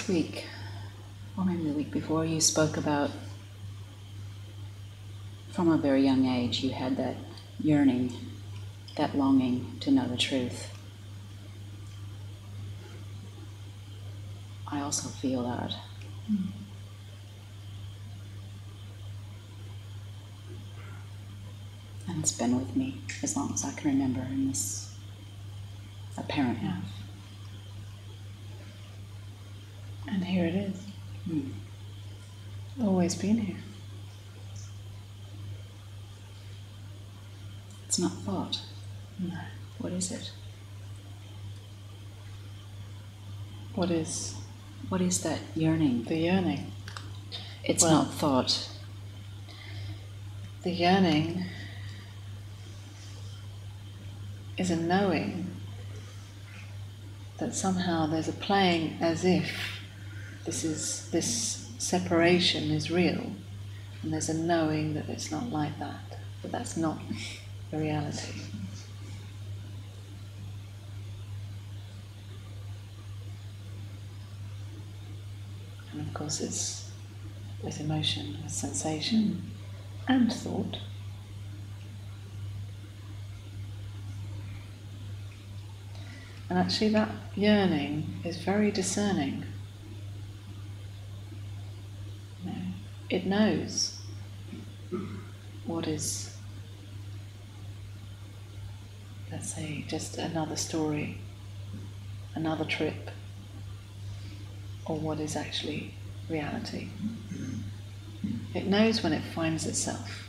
last week, or maybe the week before, you spoke about from a very young age you had that yearning, that longing to know the truth. I also feel that. And it's been with me as long as I can remember in this apparent life. And here it is. Always been here. It's not thought. No. What is it? What is that yearning? the yearning? It's Well, not thought. The yearning is a knowing that somehow there's a playing as if this separation is real, and there's a knowing that it's not like that that's not the reality. And of course it's with emotion, with sensation, and thought. And actually that yearning is very discerning. You know, it knows what is, let's say, just another story, another trip, or what is actually reality. It knows when it finds itself.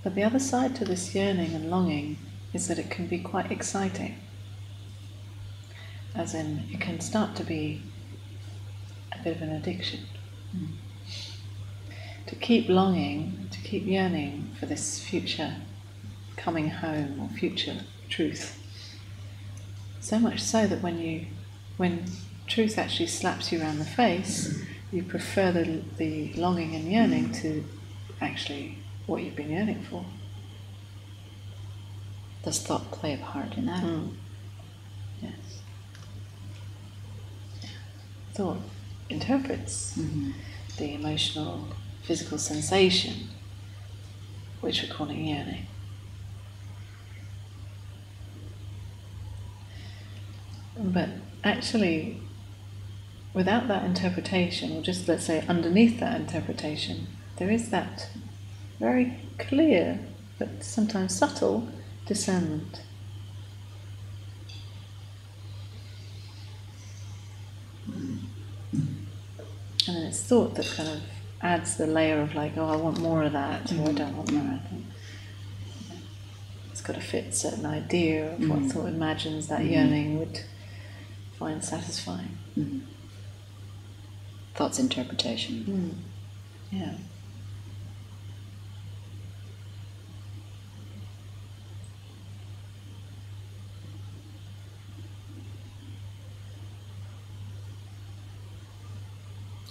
But the other side to this yearning and longing is that it can be quite exciting. As in, it can start to be a bit of an addiction. To keep longing, to keep yearning for this future coming home or future truth. So much so that when truth actually slaps you around the face, you prefer the longing and yearning to actually what you've been yearning for. Does thought play a part in that? Yes. Thought interprets the emotional, physical sensation, which we're calling yearning. But actually, without that interpretation, or just let's say underneath that interpretation, there is that very clear, but sometimes subtle, discernment. And then it's thought that kind of adds the layer of like, oh, I want more of that, or I don't want that. It's got to fit a certain idea of what thought imagines that yearning would find satisfying. Thought's interpretation. Yeah.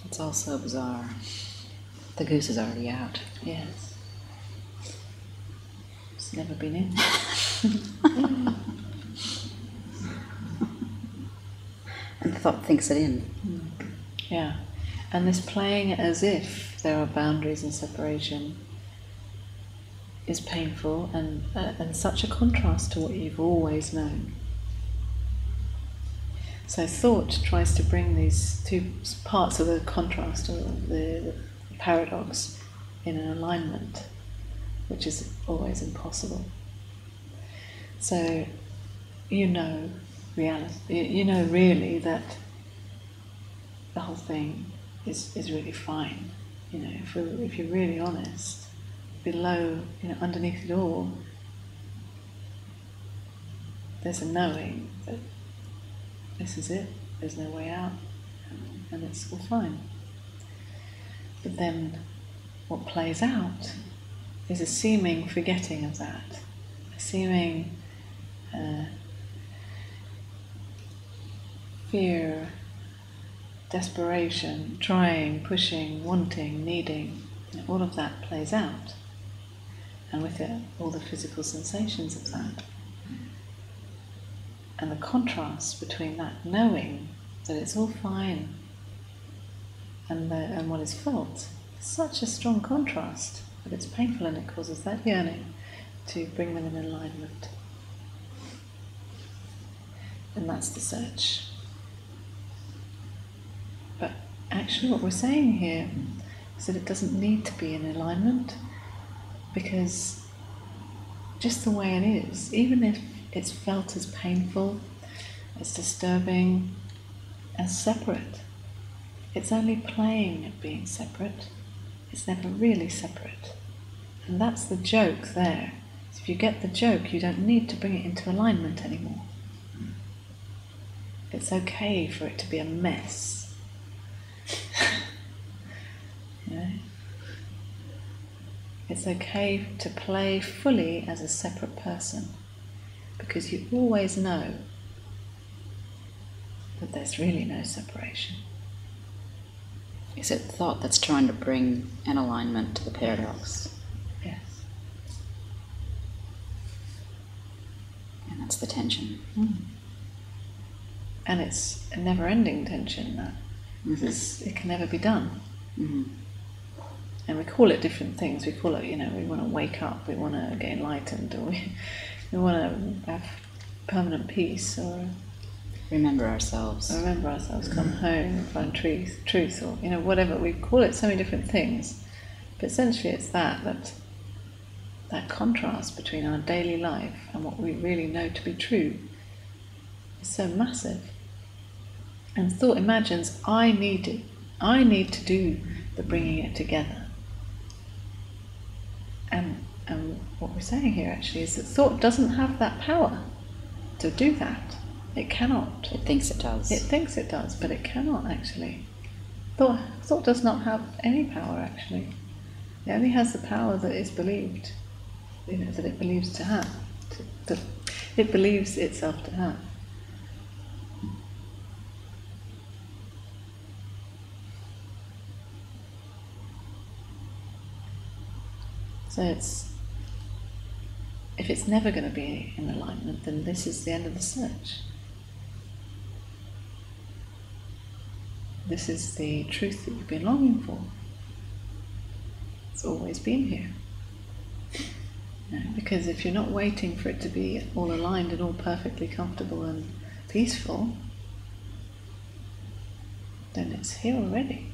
It's all so bizarre. The goose is already out. Yes. It's never been in. And thought thinks it in. Yeah. And this playing as if there are boundaries and separation is painful and such a contrast to what you've always known. So thought tries to bring these two parts of the contrast, or the paradox, in an alignment, which is always impossible. So you know reality, you know really that the whole thing is really fine. You know, if you're really honest, below, underneath it all, there's a knowing that this is it, there's no way out, and it's all fine. But then what plays out is a seeming forgetting of that, a seeming fear desperation, trying, pushing, wanting, needing, all of that plays out. And with it, all the physical sensations of that. And the contrast between that knowing that it's all fine and what is felt, such a strong contrast that it's painful, and it causes that yearning to bring them in alignment. And that's the search. But actually what we're saying here is that it doesn't need to be in alignment, because just the way it is, even if it's felt as painful, as disturbing, as separate, it's only playing at being separate. It's never really separate. And that's the joke there. If you get the joke, you don't need to bring it into alignment anymore. It's okay for it to be a mess. You know? It's okay to play fully as a separate person, because you always know that there's really no separation. Is it thought that's trying to bring an alignment to the paradox? Yes. And that's the tension. And it's a never-ending tension, that. It can never be done. And we call it different things. We call it, we want to wake up, we want to get enlightened, or we want to have permanent peace, or remember ourselves, come home and find truth, or whatever. We call it so many different things, but essentially it's that contrast between our daily life and what we really know to be true is so massive. And thought imagines, I need to do the bringing it together. And what we're saying here actually is that thought doesn't have that power to do that. It cannot. It thinks it does. It thinks it does, but it cannot actually. Thought does not have any power actually. It only has the power that is believed, that it believes to have, that it believes itself to have. So if it's never going to be in alignment, then this is the end of the search. This is the truth that you've been longing for. It's always been here. Because if you're not waiting for it to be all aligned and all perfectly comfortable and peaceful, then it's here already.